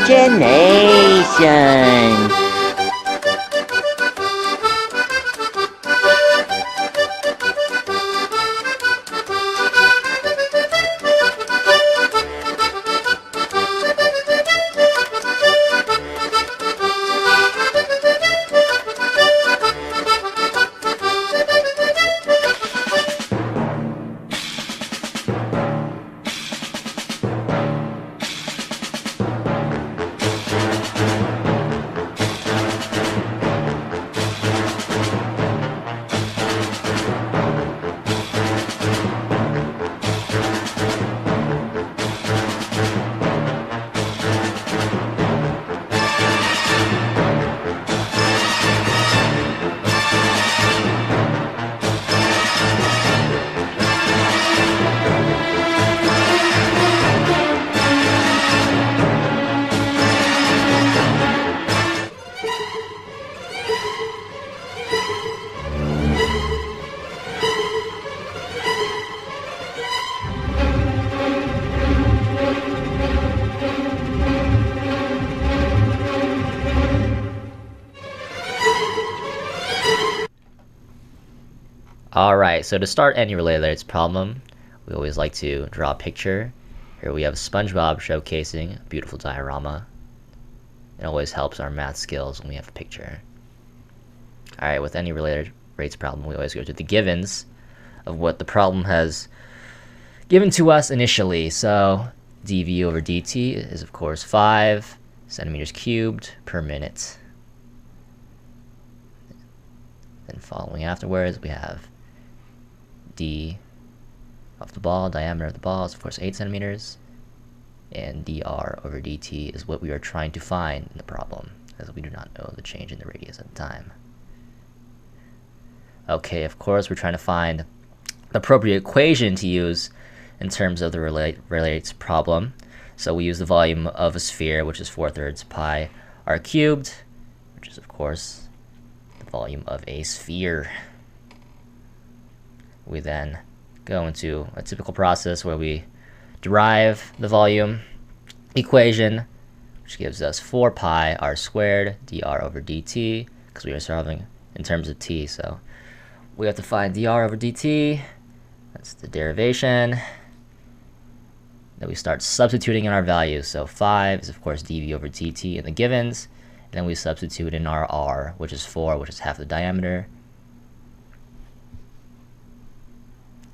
imagination. Alright, so to start any related layers problem, we always like to draw a picture. Here we have SpongeBob showcasing a beautiful diorama. It always helps our math skills when we have a picture. Alright, with any related rates problem, we always go to the givens of what the problem has given to us initially. So dv over dt is of course 5 centimeters cubed per minute. Then following afterwards, we have d of the ball, diameter of the ball is of course 8 centimeters, and dr over dt is what we are trying to find in the problem, as we do not know the change in the radius at the time. Okay, of course we're trying to find the appropriate equation to use in terms of the relates problem. So we use the volume of a sphere, which is 4/3 pi r cubed, which is of course the volume of a sphere. We then go into a typical process where we derive the volume equation, which gives us 4 pi r squared dr over dt, because we are solving in terms of t. So we have to find dr over dt. That's the derivation. Then we start substituting in our values. So 5 is of course dv over dt in the givens. And then we substitute in our r, which is 4, which is half the diameter.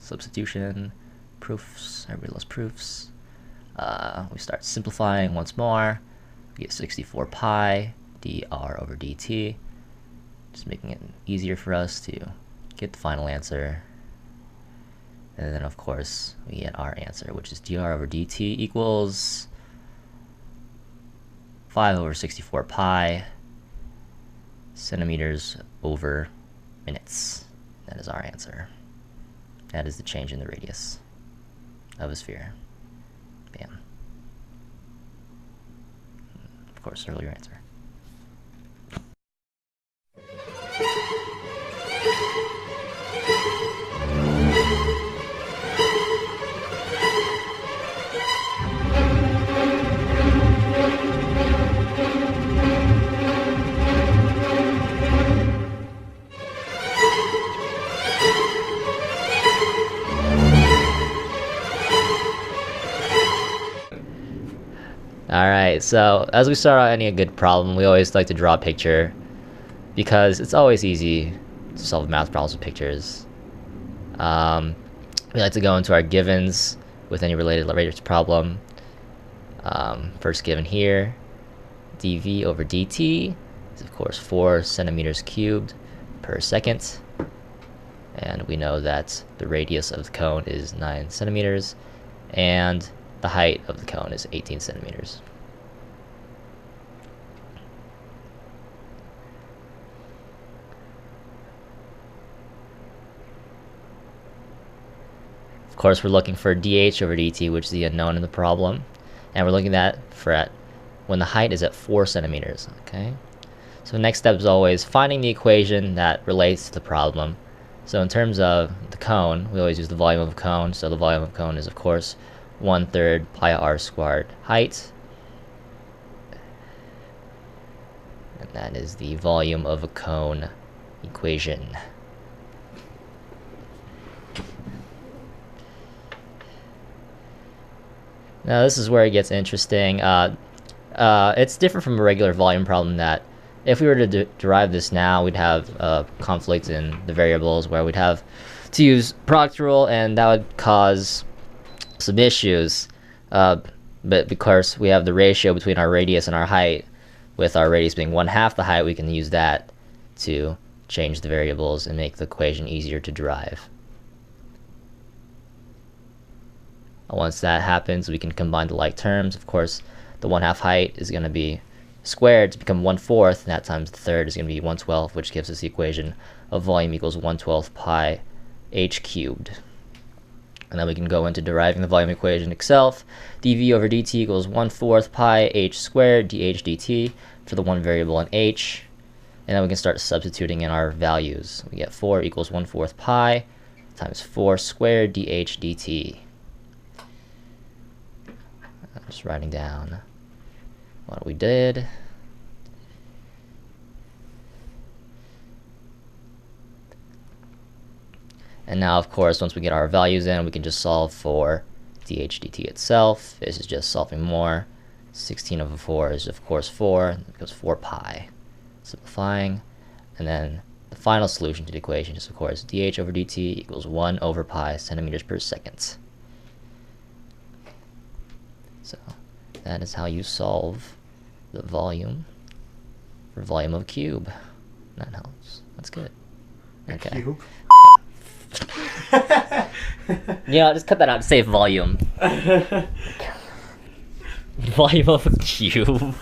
Substitution, proofs, everybody loves proofs. We start simplifying once more. We get 64 pi dr over dt, just making it easier for us to get the final answer. And then of course we get our answer, which is dr over dt equals 5 over 64 pi centimeters over minutes. That is our answer. That is the change in the radius of a sphere. Bam. Of course, earlier answer. Alright, so as we start out any good problem, we always like to draw a picture, because it's always easy to solve math problems with pictures. We like to go into our givens with any related radius problem. First given here, dv over dt is of course 4 centimeters cubed per second. And we know that the radius of the cone is 9 centimeters, and the height of the cone is 18 centimeters. Of course, we're looking for dh over dt, which is the unknown in the problem, and we're looking at when the height is at 4 centimeters. Okay, so the next step is always finding the equation that relates to the problem. So in terms of the cone, we always use the volume of a cone. So the volume of a cone is of course 1/3 pi r squared height, And that is the volume of a cone equation. Now this is where it gets interesting. It's different from a regular volume problem that if we were to derive this now, we'd have conflict in the variables where we'd have to use product rule, and that would cause some issues. But because we have the ratio between our radius and our height, with our radius being 1/2 the height, we can use that to change the variables and make the equation easier to derive. Once that happens, we can combine the like terms. Of course, the 1/2 height is going to be squared to become 1/4, and that times the third is going to be 1/12, which gives us the equation of volume equals 1/12 pi h cubed. And then we can go into deriving the volume equation itself. dv over dt equals 1/4 pi h squared dh dt for the one variable in h. And then we can start substituting in our values. We get 4 equals 1/4 pi times 4 squared dh dt. I'm just writing down what we did. And now, of course, once we get our values in, we can just solve for dh dt itself. This is just solving more. 16 over 4 is, of course, 4. It becomes 4 pi. Simplifying. And then the final solution to the equation is, of course, dh over dt equals 1 over pi centimeters per second. So that is how you solve the volume for volume of a cube. That helps. That's good. Okay. Cube. Yeah, just cut that out to save volume. Volume of a cube.